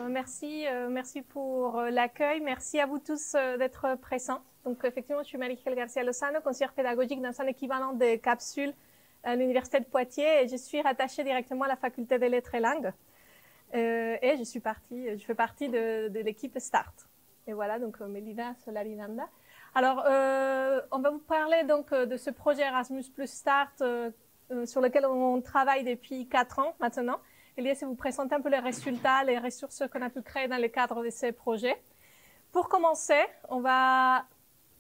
merci pour l'accueil. Merci à vous tous d'être présents. Donc, effectivement, je suis Marie-Hélène Garcia Lozano, conseillère pédagogique dans un équivalent de capsule à l'Université de Poitiers et je suis rattachée directement à la Faculté des Lettres et Langues. Et je fais partie de l'équipe START. Et voilà, donc Melina Solarinanda. Alors, on va vous parler donc de ce projet Erasmus Plus START sur lequel on travaille depuis 4 ans maintenant. Et l'idée, c'est de vous présenter un peu les résultats, les ressources qu'on a pu créer dans le cadre de ces projets. Pour commencer, on va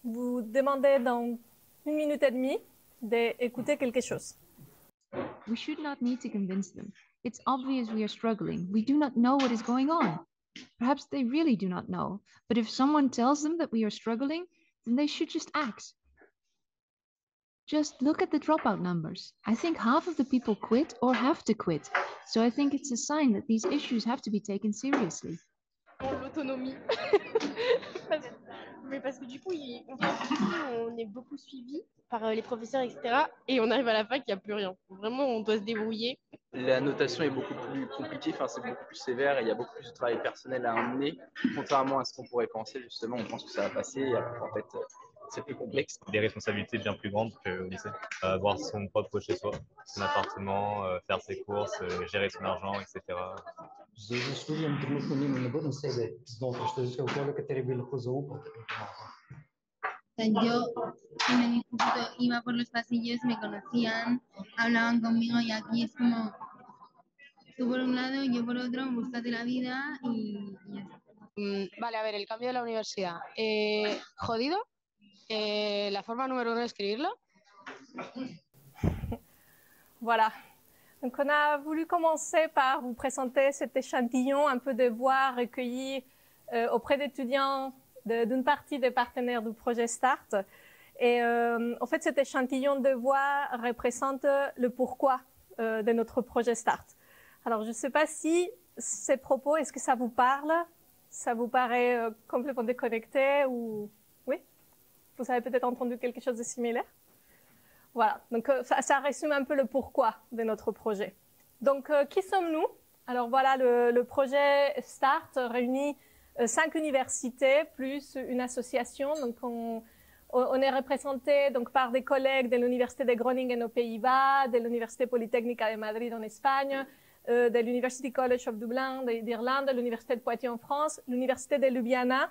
vous demander dans 1 minute et demie d'écouter quelque chose. We should not need to convince them. It's obvious we are struggling. We do not know what is going on. Perhaps they really do not know. But if someone tells them that we are struggling, then they should just act. Just look at the dropout numbers. I think half of the people quit or have to quit. So I think it's a sign that these issues have to be taken seriously. L'autonomie. Mais parce que du coup, on est beaucoup suivi par les professeurs, etc. Et on arrive à la fac, il n'y a plus rien. Vraiment, on doit se débrouiller. La notation est beaucoup plus compliquée, enfin, c'est beaucoup plus sévère et il y a beaucoup plus de travail personnel à emmener. Contrairement à ce qu'on pourrait penser, justement, on pense que ça va passer, alors qu'en fait, c'est plus complexe. Des responsabilités bien plus grandes qu'au lycée. Avoir son propre chez soi, son appartement, faire ses courses, gérer son argent, etc. За условием трудно не бъдем себе знов, ще се оказа къде били позаупа. Yo en el instituto iba por los pasillos, me conocían, hablaban conmigo y aquí es como tú por un lado, yo por otro, búscate la vida y ya está. Vale, a ver, el cambio de la universidad. Jodido. La forma número 1 de escribirlo. Voilà. Donc, on a voulu commencer par vous présenter cet échantillon un peu de voix recueillies auprès d'étudiants d'une partie des partenaires du projet START. Et en fait, cet échantillon de voix représente le pourquoi de notre projet START. Alors, je ne sais pas si ces propos, est-ce que ça vous parle? Ça vous paraît complètement déconnecté ou... Oui? Vous avez peut-être entendu quelque chose de similaire? Voilà, donc ça résume un peu le pourquoi de notre projet. Donc, qui sommes-nous? Alors voilà, le projet START réunit 5 universités plus une association. Donc, on est représenté donc, par des collègues de l'Université de Groningen aux Pays-Bas, de l'Université Polytechnica de Madrid en Espagne, de l'University College of Dublin d'Irlande, l'Université de Poitiers en France, l'Université de Ljubljana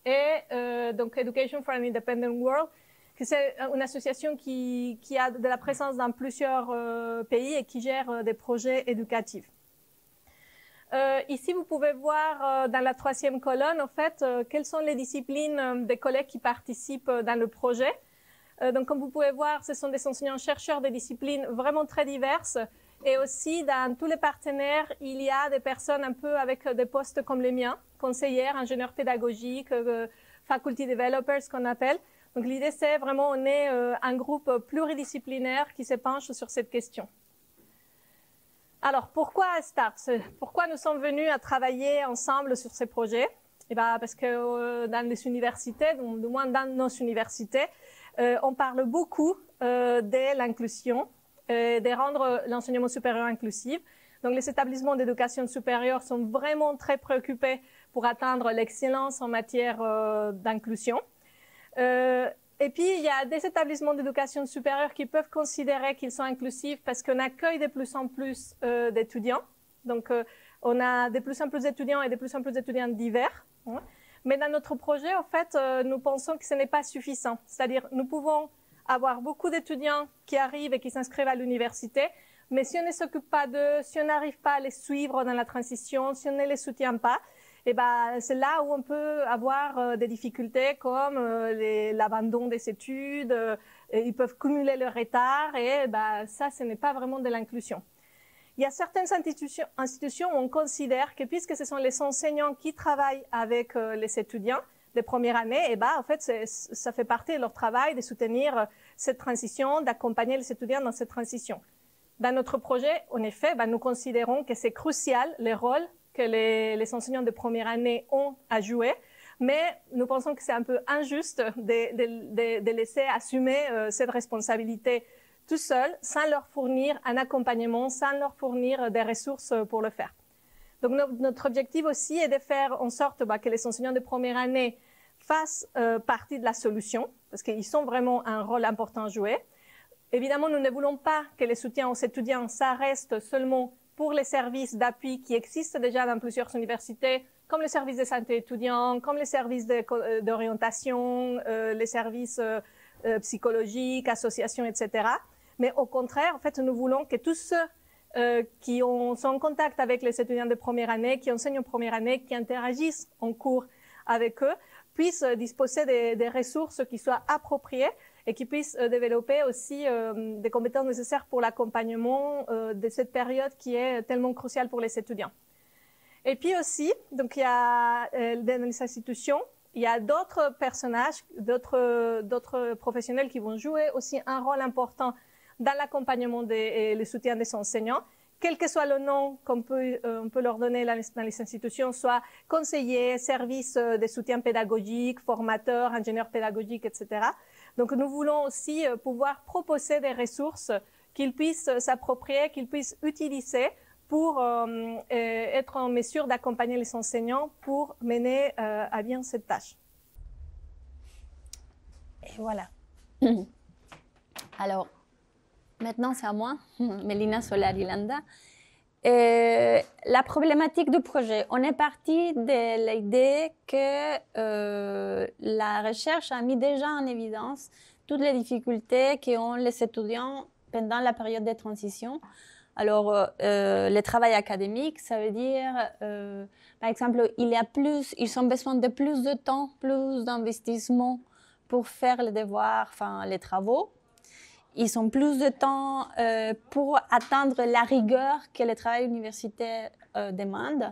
et donc Education for an Independent World, que c'est une association qui a de la présence dans plusieurs pays et qui gère des projets éducatifs. Ici, vous pouvez voir dans la 3e colonne, en fait, quelles sont les disciplines des collègues qui participent dans le projet. Donc, comme vous pouvez voir, ce sont des enseignants-chercheurs de disciplines vraiment très diverses. Et aussi, dans tous les partenaires, il y a des personnes un peu avec des postes comme les miens, conseillères, ingénieurs pédagogiques, faculty developers qu'on appelle. Donc, l'idée, c'est vraiment, on est un groupe pluridisciplinaire qui se penche sur cette question. Alors, pourquoi START? Pourquoi nous sommes venus à travailler ensemble sur ces projets? Eh ben, parce que dans les universités, du moins dans nos universités, on parle beaucoup de l'inclusion, de rendre l'enseignement supérieur inclusif. Donc, les établissements d'éducation supérieure sont vraiment très préoccupés pour atteindre l'excellence en matière d'inclusion. Et puis, il y a des établissements d'éducation supérieure qui peuvent considérer qu'ils sont inclusifs parce qu'on accueille de plus en plus d'étudiants. Donc, on a de plus en plus d'étudiants et de plus en plus d'étudiants divers. Hein. Mais dans notre projet, en fait, nous pensons que ce n'est pas suffisant. C'est-à-dire, nous pouvons avoir beaucoup d'étudiants qui arrivent et qui s'inscrivent à l'université, mais si on ne s'occupe pas d'eux, si on n'arrive pas à les suivre dans la transition, si on ne les soutient pas, et ben, c'est là où on peut avoir des difficultés comme l'abandon des études, ils peuvent cumuler le retard et ben, ça, ce n'est pas vraiment de l'inclusion. Il y a certaines institutions où on considère que puisque ce sont les enseignants qui travaillent avec les étudiants de première année, et ben, en fait, ça fait partie de leur travail de soutenir cette transition, d'accompagner les étudiants dans cette transition. Dans notre projet, en effet, ben, nous considérons que c'est crucial le rôle que les enseignants de première année ont à jouer, mais nous pensons que c'est un peu injuste de laisser assumer cette responsabilité tout seul, sans leur fournir un accompagnement, sans leur fournir des ressources pour le faire. Donc notre objectif aussi est de faire en sorte que les enseignants de première année fassent partie de la solution, parce qu'ils ont vraiment un rôle important à jouer. Évidemment, nous ne voulons pas que les soutiens aux étudiants, ça reste seulement pour les services d'appui qui existent déjà dans plusieurs universités, comme les services de santé étudiants, comme les services d'orientation, les services psychologiques, associations, etc. Mais au contraire, en fait, nous voulons que tous ceux qui sont en contact avec les étudiants de première année, qui enseignent en première année, qui interagissent en cours avec eux, puissent disposer des ressources qui soient appropriées et qui puissent développer aussi des compétences nécessaires pour l'accompagnement de cette période qui est tellement cruciale pour les étudiants. Et puis aussi, donc il y a dans les institutions, il y a d'autres personnages, d'autres professionnels qui vont jouer aussi un rôle important dans l'accompagnement et le soutien des enseignants, quel que soit le nom qu'on peut, on peut leur donner dans les institutions, soit conseillers, services de soutien pédagogique, formateurs, ingénieurs pédagogiques, etc. Donc, nous voulons aussi pouvoir proposer des ressources qu'ils puissent s'approprier, qu'ils puissent utiliser pour être en mesure d'accompagner les enseignants pour mener à bien cette tâche. Et voilà. Alors, maintenant, c'est à moi, Melina Solari-Landa. La problématique du projet. On est parti de l'idée que la recherche a mis déjà en évidence toutes les difficultés qu'ont les étudiants pendant la période de transition. Alors, le travail académique, ça veut dire, par exemple, ils ont besoin de plus de temps, plus d'investissement pour faire les devoirs, enfin, les travaux. Ils ont plus de temps pour atteindre la rigueur que le travail universitaire demande.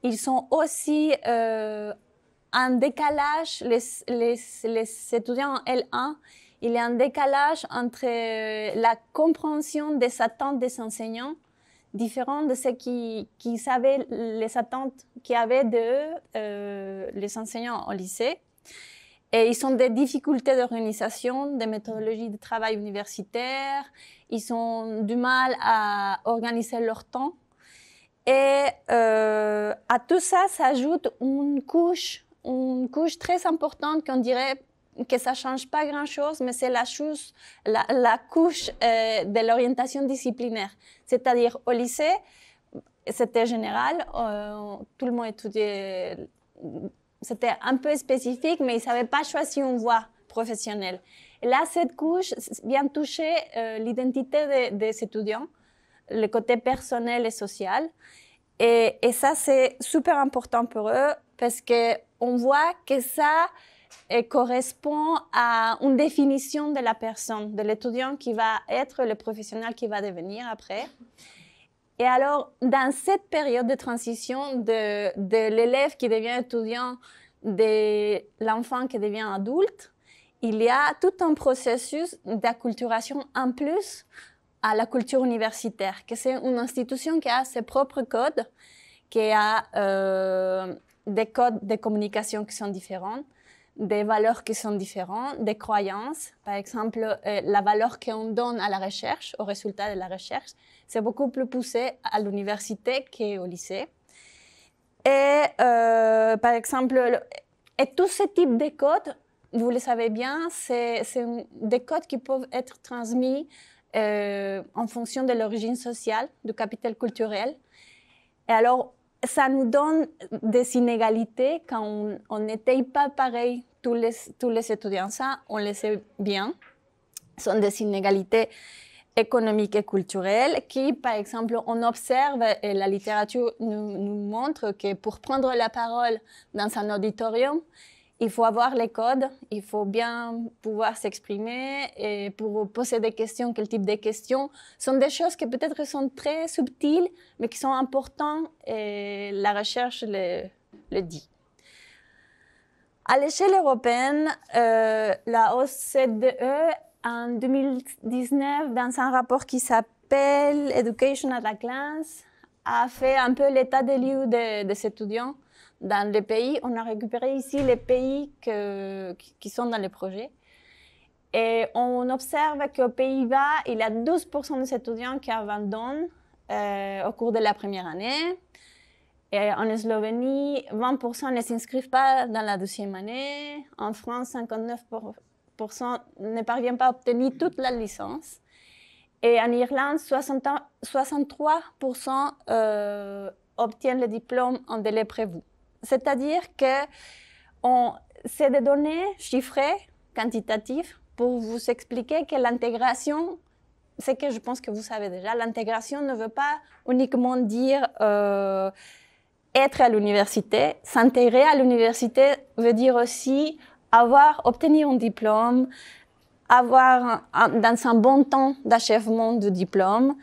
Ils sont aussi en décalage, les étudiants en L1, il y a un décalage entre la compréhension des attentes des enseignants, différentes de ce qui savaient les attentes qu'il y avait de les enseignants au lycée. Et ils ont des difficultés d'organisation, des méthodologies de travail universitaire, ils ont du mal à organiser leur temps. Et à tout ça s'ajoute une couche très importante qu'on dirait que ça ne change pas grand-chose, mais c'est la couche de l'orientation disciplinaire. C'est-à-dire au lycée, c'était général, tout le monde étudiait. C'était un peu spécifique, mais ils ne savaient pas choisir une voie professionnelle. Et là, cette couche vient toucher l'identité des étudiants, le côté personnel et social. Et ça, c'est super important pour eux parce qu'on voit que ça correspond à une définition de la personne, de l'étudiant qui va être le professionnel qui va devenir après. Et alors, dans cette période de transition de l'élève qui devient étudiant, de l'enfant qui devient adulte, il y a tout un processus d'acculturation en plus à la culture universitaire, que c'est une institution qui a ses propres codes, qui a des codes de communication qui sont différents, des valeurs qui sont différentes, des croyances. Par exemple, la valeur qu'on donne à la recherche, aux résultats de la recherche, c'est beaucoup plus poussé à l'université qu'au lycée. Et par exemple, tous ces types de codes, vous le savez bien, c'est des codes qui peuvent être transmis en fonction de l'origine sociale, du capital culturel. Et alors, ça nous donne des inégalités quand on n'était pas pareil, tous les étudiants. Ça, on le sait bien. Ce sont des inégalités économiques et culturelles qui, par exemple, on observe, et la littérature nous montre que pour prendre la parole dans un auditorium, il faut avoir les codes, il faut bien pouvoir s'exprimer et pour poser des questions, quel type de questions. Ce sont des choses qui peut-être sont très subtiles, mais qui sont importantes et la recherche le dit. À l'échelle européenne, la OCDE, en 2019, dans un rapport qui s'appelle Education at a Glance, a fait un peu l'état des lieux des étudiants dans les pays. On a récupéré ici les pays qui sont dans le projet. Et on observe qu'aux Pays-Bas, il y a 12% des étudiants qui abandonnent au cours de la première année. Et en Slovénie, 20% ne s'inscrivent pas dans la deuxième année. En France, 59% ne parviennent pas à obtenir toute la licence. Et en Irlande, 63% obtiennent le diplôme en délai prévu. C'est-à-dire que c'est des données chiffrées, quantitatives, pour vous expliquer que l'intégration, c'est que je pense que vous savez déjà, l'intégration ne veut pas uniquement dire être à l'université. S'intégrer à l'université veut dire aussi obtenir un diplôme, avoir dans un bon temps d'achèvement du diplôme,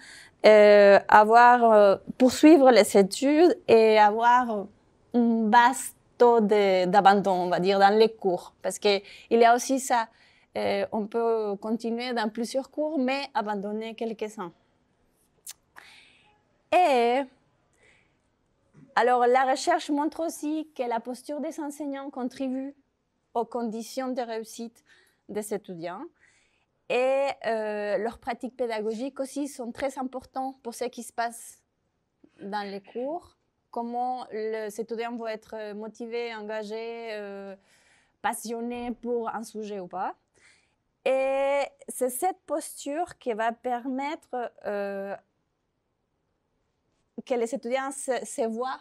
poursuivre les études et avoir un basse taux d'abandon, on va dire, dans les cours. Parce qu'il y a aussi ça, on peut continuer dans plusieurs cours, mais abandonner quelques-uns. Et alors, la recherche montre aussi que la posture des enseignants contribue aux conditions de réussite des étudiants. Et leurs pratiques pédagogiques aussi sont très importantes pour ce qui se passe dans les cours, comment les étudiants vont être motivés, engagés, passionnés pour un sujet ou pas. Et c'est cette posture qui va permettre que les étudiants se voient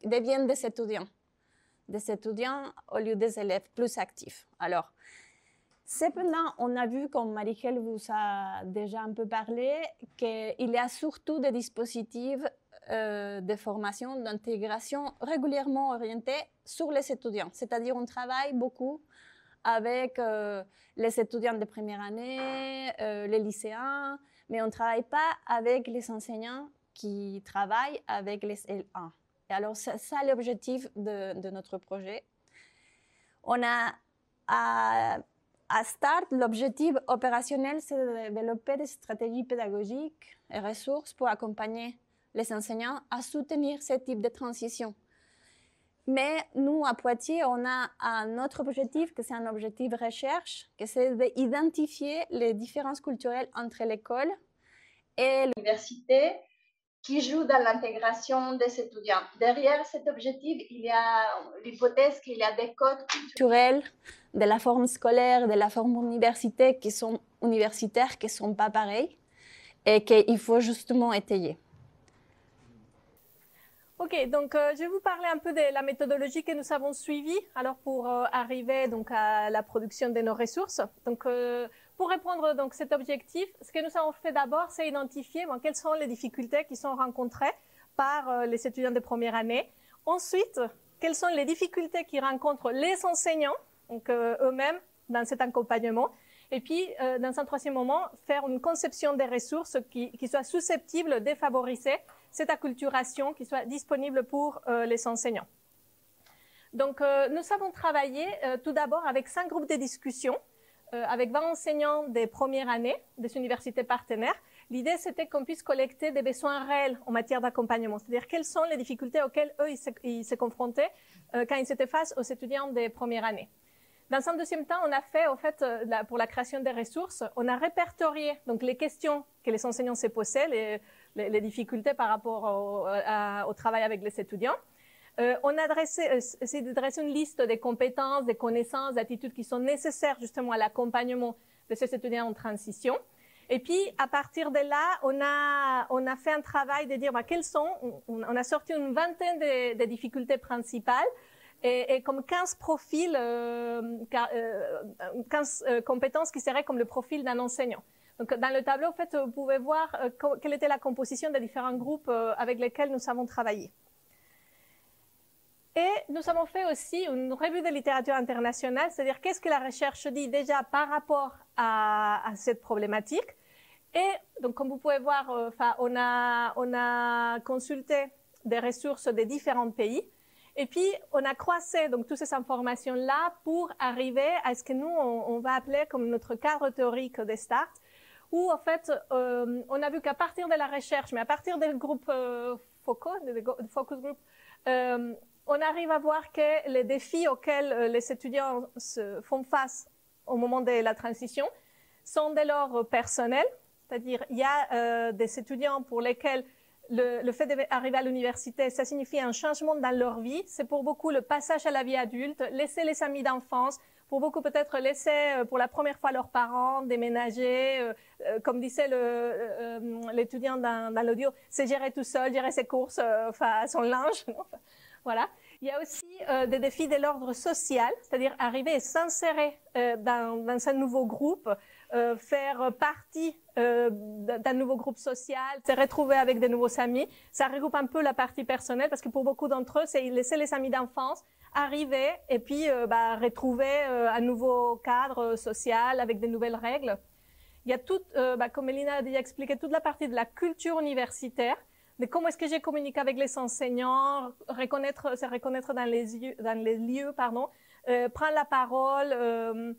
deviennent des étudiants au lieu des élèves plus actifs. Alors, cependant, on a vu, comme Marie-Helle vous a déjà un peu parlé, qu'il y a surtout des dispositifs de formation, d'intégration régulièrement orientés sur les étudiants. C'est-à-dire, on travaille beaucoup avec les étudiants de première année, les lycéens, mais on ne travaille pas avec les enseignants qui travaillent avec les L1. Et alors, c'est ça l'objectif de notre projet. On a à Start, l'objectif opérationnel, c'est de développer des stratégies pédagogiques et ressources pour accompagner les enseignants à soutenir ce type de transition. Mais nous, à Poitiers, on a un autre objectif, que c'est un objectif de recherche, que c'est d'identifier les différences culturelles entre l'école et l'université qui jouent dans l'intégration des étudiants. Derrière cet objectif, il y a l'hypothèse qu'il y a des codes culturels de la forme scolaire, de la forme universitaire qui sont pas pareils et qu'il faut justement étayer. Ok, donc je vais vous parler un peu de la méthodologie que nous avons suivie alors pour arriver donc à la production de nos ressources. Donc pour répondre donc cet objectif, ce que nous avons fait d'abord, c'est identifier quelles sont les difficultés qui sont rencontrées par les étudiants de première année. Ensuite, quelles sont les difficultés qui rencontrent les enseignants, donc eux-mêmes dans cet accompagnement. Et puis, dans un troisième moment, faire une conception des ressources qui soit susceptible de favoriser cette acculturation qui soit disponible pour les enseignants. Donc, nous avons travaillé tout d'abord avec 5 groupes de discussion, avec 20 enseignants des premières années des universités partenaires. L'idée, c'était qu'on puisse collecter des besoins réels en matière d'accompagnement, c'est-à-dire quelles sont les difficultés auxquelles eux, ils se confrontaient quand ils étaient face aux étudiants des premières années. Dans un deuxième temps, on a fait, en fait, pour la création des ressources, on a répertorié donc les questions que les enseignants se posaient, les difficultés par rapport au travail avec les étudiants. On a essayé de dresser une liste des compétences, des connaissances, d'attitudes qui sont nécessaires justement à l'accompagnement de ces étudiants en transition. Et puis, à partir de là, on a fait un travail de dire on a sorti une vingtaine de difficultés principales et comme 15 profils, 15 compétences qui seraient comme le profil d'un enseignant. Donc, dans le tableau, en fait, vous pouvez voir quelle était la composition des différents groupes avec lesquels nous avons travaillé. Et nous avons fait aussi une revue de littérature internationale, c'est-à-dire qu'est-ce que la recherche dit déjà par rapport à cette problématique. Et donc, comme vous pouvez voir, on a consulté des ressources des différents pays. Et puis, on a croisé donc toutes ces informations-là pour arriver à ce que nous, on va appeler comme notre cadre théorique de Start, où en fait, on a vu qu'à partir de la recherche, mais à partir des groupes focus group, on arrive à voir que les défis auxquels les étudiants se font face au moment de la transition sont de l'ordre personnel, c'est-à-dire il y a des étudiants pour lesquels le fait d'arriver à l'université, ça signifie un changement dans leur vie. C'est pour beaucoup le passage à la vie adulte, laisser les amis d'enfance, pour beaucoup peut-être laisser pour la première fois leurs parents, déménager, comme disait l'étudiant dans l'audio, c'est gérer tout seul, gérer ses courses, enfin son linge. Voilà. Il y a aussi des défis de l'ordre social, c'est-à-dire arriver et s'insérer dans un nouveau groupe, faire partie d'un nouveau groupe social, se retrouver avec de nouveaux amis. Ça regroupe un peu la partie personnelle parce que pour beaucoup d'entre eux, c'est laisser les amis d'enfance, arriver et puis retrouver un nouveau cadre social avec de nouvelles règles. Il y a toute, comme Elina a déjà expliqué, toute la partie de la culture universitaire, de comment est-ce que j'ai communiqué avec les enseignants, se reconnaître dans les lieux, prendre la parole,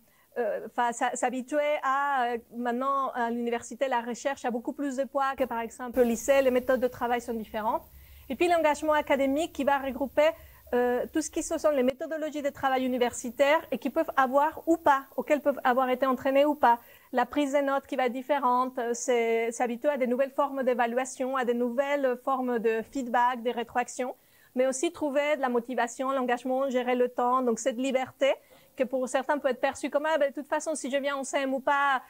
s'habituer à, maintenant, à l'université, la recherche a beaucoup plus de poids que, par exemple, au lycée, les méthodes de travail sont différentes. Et puis, l'engagement académique qui va regrouper tout ce qui sont les méthodologies de travail universitaire et qui peuvent avoir ou pas, auxquelles peuvent avoir été entraînées ou pas. La prise de notes qui va être différente, s'habituer à des nouvelles formes d'évaluation, à des nouvelles formes de feedback, de rétroaction, mais aussi trouver de la motivation, l'engagement, gérer le temps, donc cette liberté que pour certains peut être perçue comme de toute façon, si je viens en CM ou pas,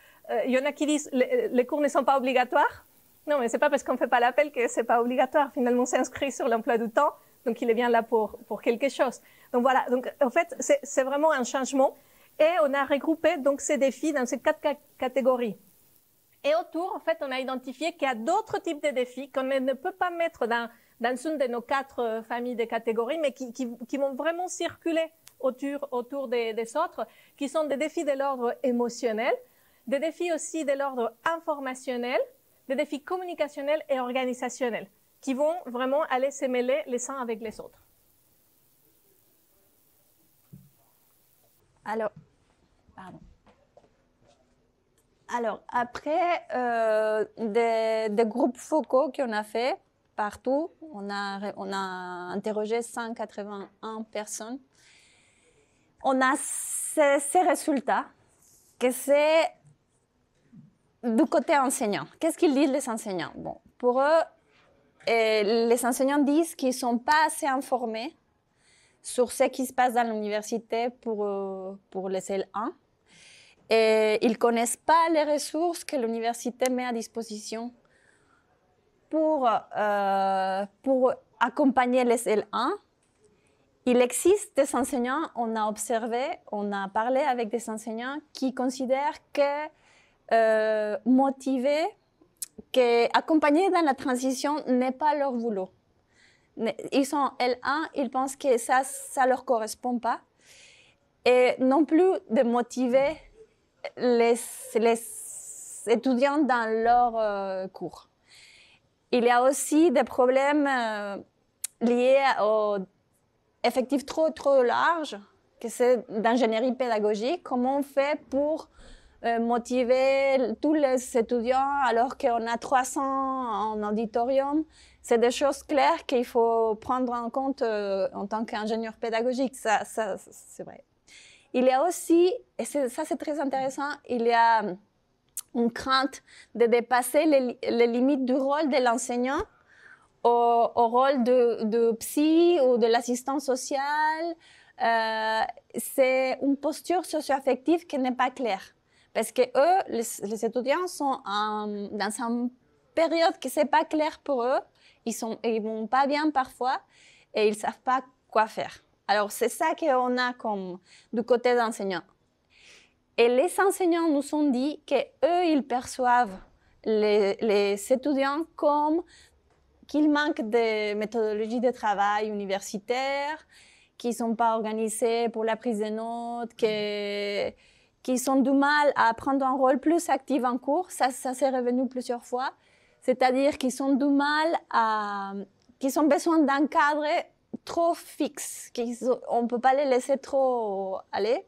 il y en a qui disent les cours ne sont pas obligatoires. Non, mais c'est pas parce qu'on fait pas l'appel que c'est pas obligatoire. Finalement, c'est inscrit sur l'emploi du temps. Donc, il est bien là pour quelque chose. Donc, voilà. Donc, en fait, c'est vraiment un changement. Et on a regroupé, donc, ces défis dans ces 4 catégories. Et autour, en fait, on a identifié qu'il y a d'autres types de défis qu'on ne peut pas mettre dans une de nos 4 familles de catégories, mais qui vont vraiment circuler autour des autres, qui sont des défis de l'ordre émotionnel, des défis aussi de l'ordre informationnel, des défis communicationnels et organisationnels, qui vont vraiment aller se mêler les uns avec les autres. Alors, après des groupes focaux qu'on a fait partout, on a interrogé 181 personnes. On a ces résultats, que c'est du côté enseignant. Qu'est-ce qu'ils disent les enseignants? Bon, pour eux, les enseignants disent qu'ils ne sont pas assez informés sur ce qui se passe dans l'université pour les L1. Et ils ne connaissent pas les ressources que l'université met à disposition pour accompagner les L1. Il existe des enseignants, on a observé, on a parlé avec des enseignants qui considèrent que motiver, qu'accompagner dans la transition n'est pas leur boulot. Ils sont L1, ils pensent que ça ne leur correspond pas. Et non plus de motiver les étudiants dans leur cours. Il y a aussi des problèmes liés aux effectifs trop larges, que c'est d'ingénierie pédagogique. Comment on fait pour motiver tous les étudiants alors qu'on a 300 en auditorium? C'est des choses claires qu'il faut prendre en compte en tant qu'ingénieur pédagogique. Ça c'est vrai. Il y a aussi, et ça c'est très intéressant, il y a une crainte de dépasser les limites du rôle de l'enseignant au rôle de psy ou de l'assistant social. C'est une posture socio-affective qui n'est pas claire. Parce que eux, les étudiants sont dans une période qui n'est pas claire pour eux. Ils vont pas bien parfois et ils savent pas quoi faire. Alors, c'est ça qu'on a comme du côté d'enseignants. Et les enseignants nous ont dit qu'eux, ils perçoivent les étudiants comme qu'ils manquent de méthodologie de travail universitaire, qu'ils ne sont pas organisés pour la prise de notes, qu'ils ont du mal à prendre un rôle plus actif en cours. Ça s'est revenu plusieurs fois. C'est-à-dire qu'ils ont du mal qu'ils ont besoin d'un cadre trop fixe, on ne peut pas les laisser trop aller.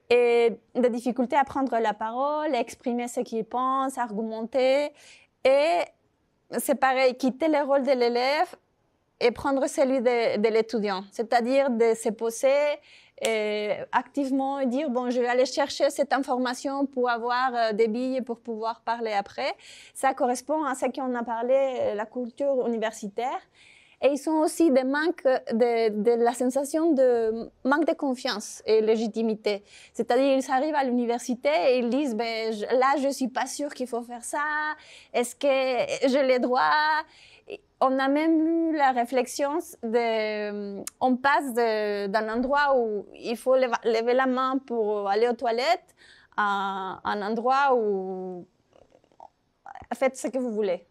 Et des difficultés à prendre la parole, à exprimer ce qu'ils pensent, à argumenter. Et c'est pareil, quitter le rôle de l'élève et prendre celui de l'étudiant. C'est-à-dire de se poser et activement dire, bon, je vais aller chercher cette information pour avoir des billes pour pouvoir parler après. Ça correspond à ce qu'on a parlé, la culture universitaire. Et ils sont aussi des manques de la sensation de manque de confiance et légitimité. C'est-à-dire, ils arrivent à l'université et ils disent, ben, là, je suis pas sûre qu'il faut faire ça. Est-ce que j'ai les droits? On a même eu la réflexion on passe d'un endroit où il faut lever la main pour aller aux toilettes à un endroit où faites ce que vous voulez.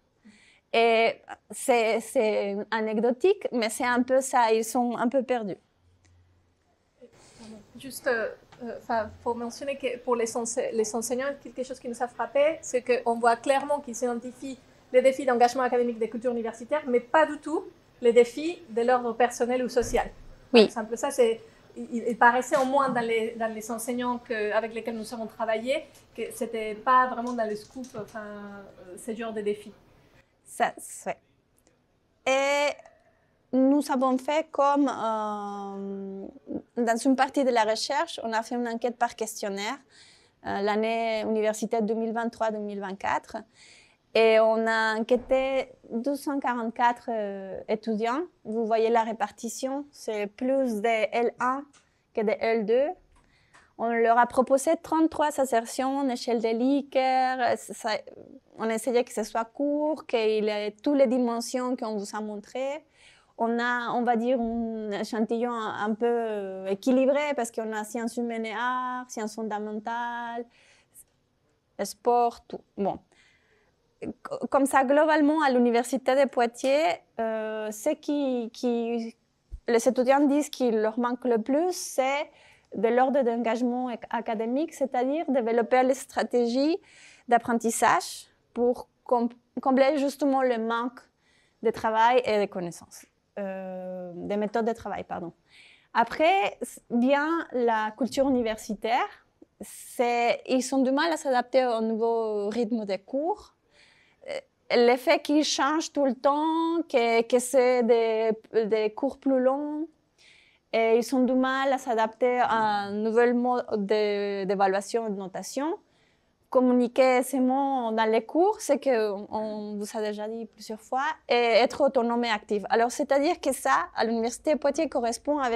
Et c'est anecdotique, mais c'est un peu ça, ils sont un peu perdus. Juste, faut mentionner que pour les enseignants, quelque chose qui nous a frappé, c'est qu'on voit clairement qu'ils s'identifient les défis d'engagement académique des cultures universitaires, mais pas du tout les défis de l'ordre personnel ou social. Oui. Par exemple, ça, il paraissait au moins dans les enseignants avec lesquels nous avons travaillé que ce n'était pas vraiment dans le scoop, ce genre de défis. Ça, c'est. Et nous avons fait comme dans une partie de la recherche, on a fait une enquête par questionnaire, l'année universitaire 2023-2024, et on a enquêté 244 étudiants. Vous voyez la répartition, c'est plus de L1 que de L2. On leur a proposé 33 assertions en échelle de Likert. On essayait que ce soit court, qu'il ait toutes les dimensions qu'on vous a montrées. On a, on va dire, un échantillon un peu équilibré parce qu'on a sciences humaines et arts, sciences fondamentales, sport, tout. Bon. Comme ça, globalement, à l'Université de Poitiers, les étudiants disent qu'il leur manque le plus, c'est de l'ordre d'engagement académique, c'est-à-dire développer les stratégies d'apprentissage pour combler justement le manque de travail et de connaissances, des méthodes de travail, pardon. Après, bien la culture universitaire, ils ont du mal à s'adapter au nouveau rythme des cours. L'effet qu'ils changent tout le temps, que c'est des cours plus longs, et ils ont du mal à s'adapter à un nouvel mode d'évaluation et de notation. Communiquer aisément dans les cours, c'est qu'on vous a déjà dit plusieurs fois, et être autonome et actif. Alors, c'est-à-dire que ça, à l'Université de Poitiers, correspond à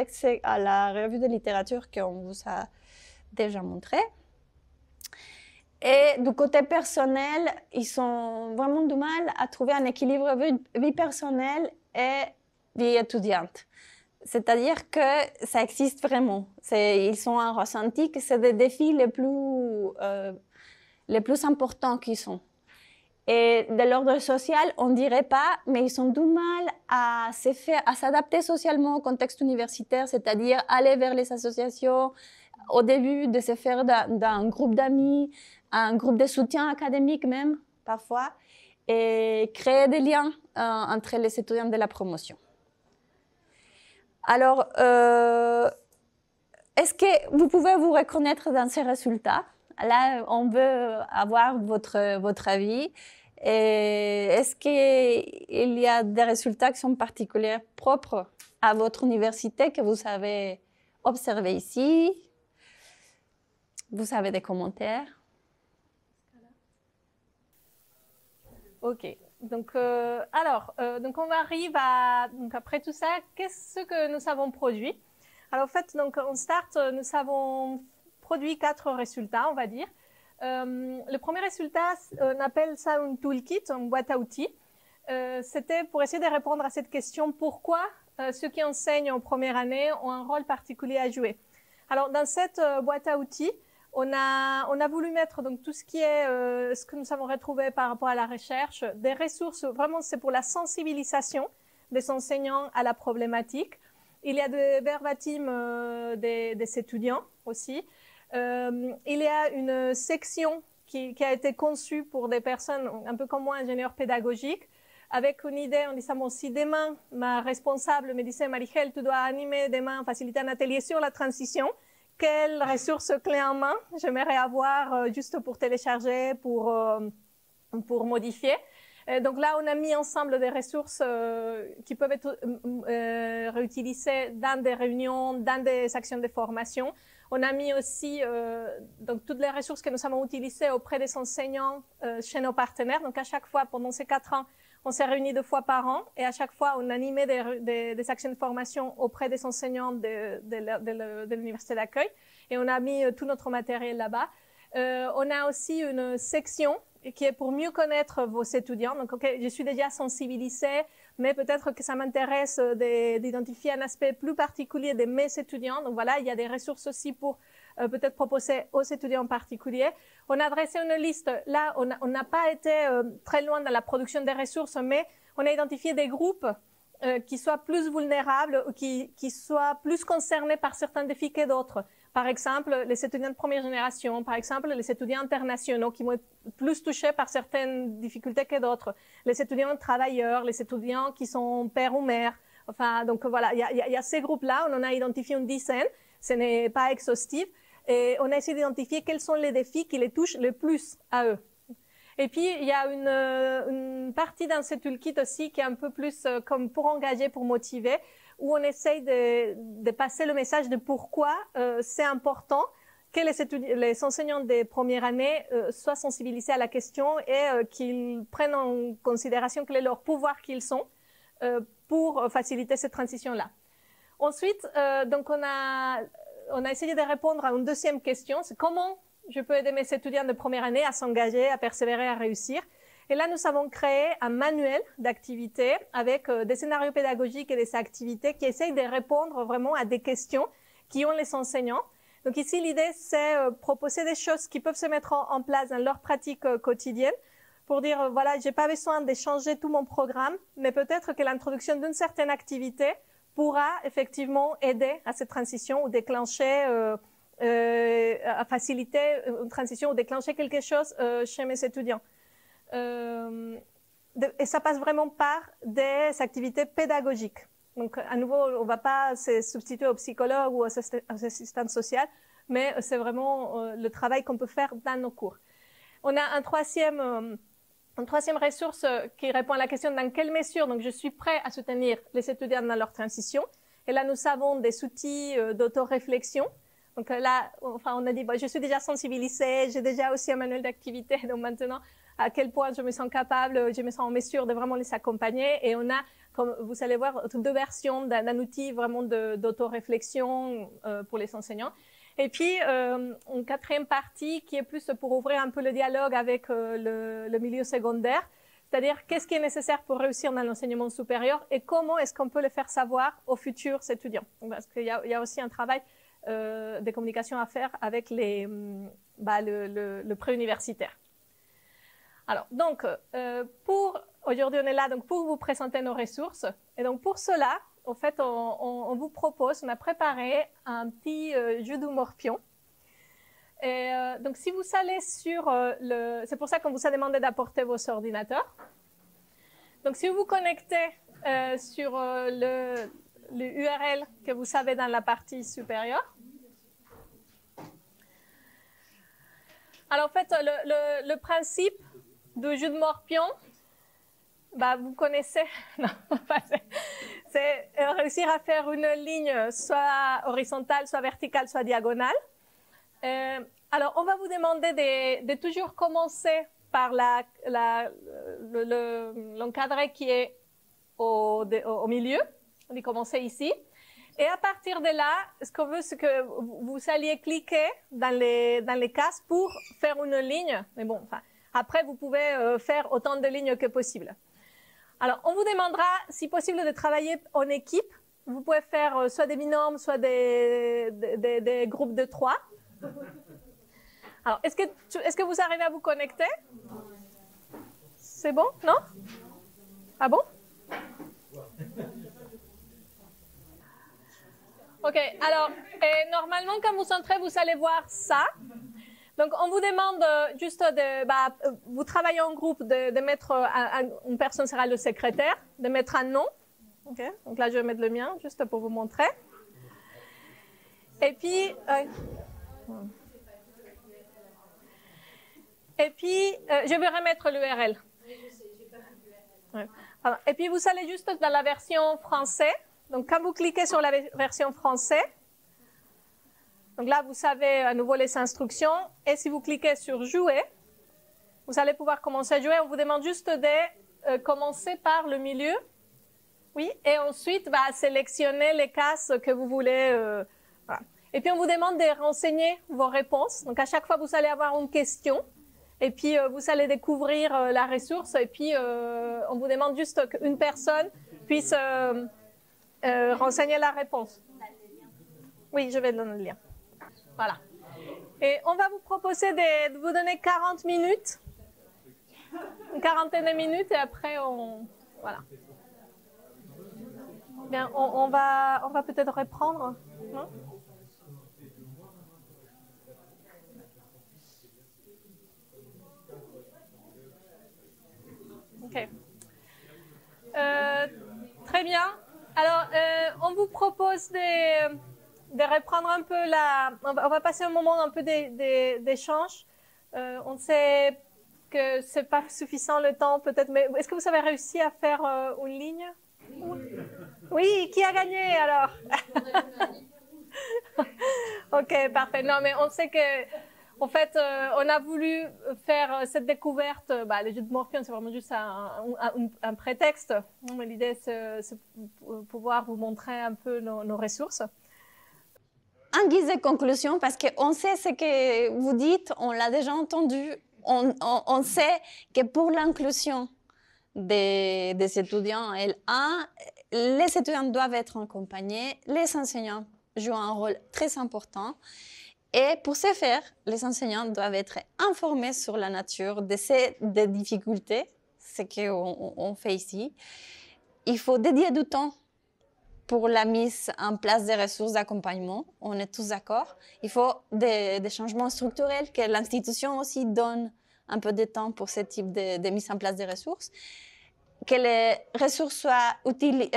la revue de littérature qu'on vous a déjà montrée. Et du côté personnel, ils ont vraiment du mal à trouver un équilibre vie personnelle et vie étudiante. C'est-à-dire que ça existe vraiment. Ils ont un ressenti que c'est des défis les plus importants qu'ils sont. Et de l'ordre social, on ne dirait pas, mais ils ont du mal à s'adapter socialement au contexte universitaire, c'est-à-dire aller vers les associations, au début de se faire d'un groupe d'amis, un groupe de soutien académique même, parfois, et créer des liens entre les étudiants de la promotion. Alors, est-ce que vous pouvez vous reconnaître dans ces résultats? Là, on veut avoir votre avis. Et est-ce qu'il y a des résultats qui sont particulièrement propres à votre université que vous avez observés ici? Vous avez des commentaires? Ok. Donc, donc on arrive donc après tout ça, qu'est-ce que nous avons produit? Alors, en fait, donc, on start, nous avons produit 4 résultats, on va dire. Le premier résultat, on appelle ça un toolkit, une boîte à outils. C'était pour essayer de répondre à cette question, pourquoi ceux qui enseignent en première année ont un rôle particulier à jouer? Alors, dans cette boîte à outils, on a voulu mettre donc tout ce qui est ce que nous avons retrouvé par rapport à la recherche, des ressources, vraiment c'est pour la sensibilisation des enseignants à la problématique. Il y a des verbatim des étudiants aussi. Il y a une section qui a été conçue pour des personnes un peu comme moi, ingénieurs pédagogiques, avec une idée en disant, bon, si demain ma responsable me disait, Marie-Helle, tu dois animer demain, faciliter un atelier sur la transition, quelles ressources clés en main j'aimerais avoir juste pour télécharger, pour modifier. Donc là, on a mis ensemble des ressources qui peuvent être réutilisées dans des réunions, dans des actions de formation. On a mis aussi donc toutes les ressources que nous avons utilisées auprès des enseignants chez nos partenaires. Donc à chaque fois, pendant ces 4 ans, on s'est réunis 2 fois par an et à chaque fois, on animait des actions de formation auprès des enseignants de l'université d'accueil et on a mis tout notre matériel là-bas. On a aussi une section qui est pour mieux connaître vos étudiants. Donc, je suis déjà sensibilisée, mais peut-être que ça m'intéresse d'identifier un aspect plus particulier de mes étudiants. Donc voilà, il y a des ressources aussi pour peut-être proposer aux étudiants particuliers. On a dressé une liste. Là, on n'a pas été très loin dans la production des ressources, mais on a identifié des groupes qui soient plus vulnérables ou qui soient plus concernés par certains défis que d'autres. Par exemple, les étudiants de première génération, par exemple, les étudiants internationaux qui vont être plus touchés par certaines difficultés que d'autres, les étudiants travailleurs, les étudiants qui sont pères ou mères. Enfin, donc voilà, il y a ces groupes-là, on en a identifié une dizaine, ce n'est pas exhaustif, et on a essayé d'identifier quels sont les défis qui les touchent le plus à eux. Et puis, il y a une partie dans ce toolkit aussi qui est un peu plus comme pour engager, pour motiver, où on essaye de passer le message de pourquoi c'est important que les enseignants des premières années soient sensibilisés à la question et qu'ils prennent en considération quel est leur pouvoir qu'ils ont pour faciliter cette transition-là. Ensuite, donc on a essayé de répondre à une deuxième question, c'est comment je peux aider mes étudiants de première année à s'engager, à persévérer, à réussir. Et là, nous avons créé un manuel d'activités avec des scénarios pédagogiques et des activités qui essayent de répondre vraiment à des questions qui ont les enseignants. Donc ici, l'idée, c'est proposer des choses qui peuvent se mettre en place dans leur pratique quotidienne pour dire, voilà, j'ai pas besoin de changer tout mon programme, mais peut-être que l'introduction d'une certaine activité pourra effectivement aider à cette transition ou déclencher, à faciliter une transition ou déclencher quelque chose chez mes étudiants. Et ça passe vraiment par des activités pédagogiques. Donc, à nouveau, on ne va pas se substituer aux psychologues ou aux assistants sociaux, mais c'est vraiment le travail qu'on peut faire dans nos cours. On a une troisième ressource qui répond à la question dans quelle mesure donc je suis prêt à soutenir les étudiants dans leur transition. Et là, nous avons des outils d'autoréflexion. Donc là, enfin, on a dit, bon, je suis déjà sensibilisée, j'ai déjà aussi un manuel d'activité, donc maintenant, à quel point je me sens capable, je me sens en mesure de vraiment les accompagner. Et on a, comme vous allez voir, 2 versions d'un outil vraiment d'autoréflexion pour les enseignants. Et puis, une 4e partie qui est plus pour ouvrir un peu le dialogue avec le milieu secondaire, c'est-à-dire qu'est-ce qui est nécessaire pour réussir dans l'enseignement supérieur et comment est-ce qu'on peut le faire savoir aux futurs étudiants. Parce qu'il y a aussi un travail de communication à faire avec le préuniversitaire. Alors, donc, aujourd'hui, on est là donc, pour vous présenter nos ressources. Et donc, pour cela, en fait, on vous propose, on a préparé un petit jeu d'humour pion. Et donc, si vous allez sur c'est pour ça qu'on vous a demandé d'apporter vos ordinateurs. Donc, si vous vous connectez sur le URL que vous savez dans la partie supérieure. Alors, en fait, le principe du jeu de morpion, bah, vous connaissez, non, c'est réussir à faire une ligne soit horizontale, soit verticale, soit diagonale. Alors, on va vous demander de toujours commencer par l'encadré qui est au milieu. On va commencer ici. Et à partir de là, ce qu'on veut, c'est que vous alliez cliquer dans les cases pour faire une ligne. Mais bon, enfin, après, vous pouvez faire autant de lignes que possible. Alors, on vous demandera, si possible, de travailler en équipe. Vous pouvez faire soit des binômes, soit des groupes de 3. Alors, est-ce que vous arrivez à vous connecter? C'est bon? Non? Ah bon? Ok, alors, normalement, quand vous entrez, vous allez voir ça. Donc, on vous demande juste vous travaillez en groupe, de mettre, une personne sera le secrétaire, de mettre un nom. Ok, donc là, je vais mettre le mien, juste pour vous montrer. Et puis, je vais remettre l'URL. Ouais. Et puis, vous allez juste dans la version français. Donc, quand vous cliquez sur la version français, donc là, vous savez à nouveau les instructions. Et si vous cliquez sur jouer, vous allez pouvoir commencer à jouer. On vous demande juste de commencer par le milieu. Oui. Et ensuite, sélectionner les cases que vous voulez. Voilà. Et puis, on vous demande de renseigner vos réponses. Donc, à chaque fois, vous allez avoir une question. Et puis, vous allez découvrir la ressource. Et puis, on vous demande juste qu'une personne puisse renseigner la réponse. Oui, je vais donner le lien. Voilà. Et on va vous proposer de vous donner 40 minutes. Une quarantaine de minutes et après, voilà. Bien, on va peut-être reprendre. Non? Ok. Très bien. Alors, on vous propose de reprendre un peu on va passer un moment un peu d'échange. On sait que c'est pas suffisant le temps peut-être, mais est-ce que vous avez réussi à faire une ligne? Oui, qui a gagné alors? Ok, parfait. Non, mais on sait que en fait, on a voulu faire cette découverte. Le jeu de Morphion, c'est vraiment juste un prétexte. Mais l'idée, c'est pouvoir vous montrer un peu nos ressources. En guise de conclusion, parce qu'on sait ce que vous dites, on l'a déjà entendu, on sait que pour l'inclusion des étudiants L1, les étudiants doivent être accompagnés, les enseignants jouent un rôle très important. Et pour ce faire, les enseignants doivent être informés sur la nature des difficultés, ce qu'on fait ici. Il faut dédier du temps pour la mise en place des ressources d'accompagnement, on est tous d'accord. Il faut des changements structurels, que l'institution aussi donne un peu de temps pour ce type de mise en place des ressources. Que les ressources soient utiles,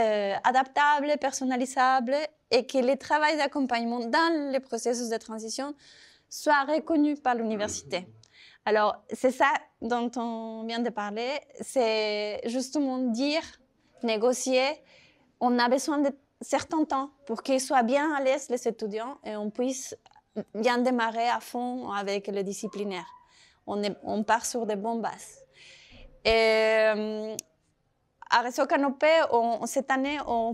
adaptables, personnalisables et que le travail d'accompagnement dans le processus de transition soit reconnu par l'université. Alors, c'est ça dont on vient de parler, c'est justement dire, négocier, on a besoin de certains temps pour qu'ils soient bien à l'aise les étudiants et on puisse bien démarrer à fond avec le disciplinaire. On part sur de bonnes bases. Et à Réseau Canopé, cette année, on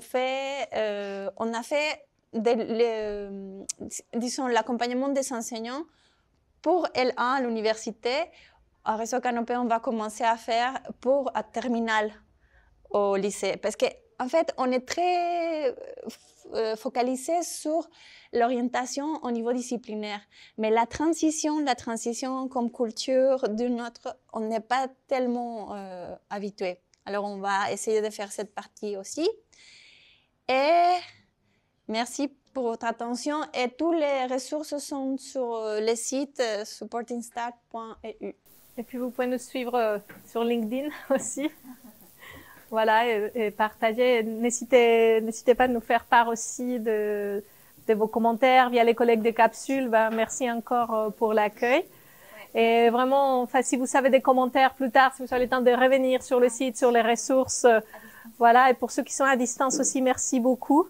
a fait disons, l'accompagnement des enseignants pour L1 à l'université. À Réseau Canopé, on va commencer à faire pour à terminale au lycée. Parce que en fait, on est très focalisé sur l'orientation au niveau disciplinaire. Mais la transition comme culture d'une autre, on n'est pas tellement habitué. Alors, on va essayer de faire cette partie aussi. Et merci pour votre attention. Et toutes les ressources sont sur le site supportingstart.eu. Et puis, vous pouvez nous suivre sur LinkedIn aussi. Voilà, et partager. N'hésitez pas à nous faire part aussi de vos commentaires via les collègues de capsules. Merci encore pour l'accueil. Et vraiment, si vous avez des commentaires plus tard, si vous avez le temps de revenir sur le site, sur les ressources, voilà. Et pour ceux qui sont à distance aussi, merci beaucoup.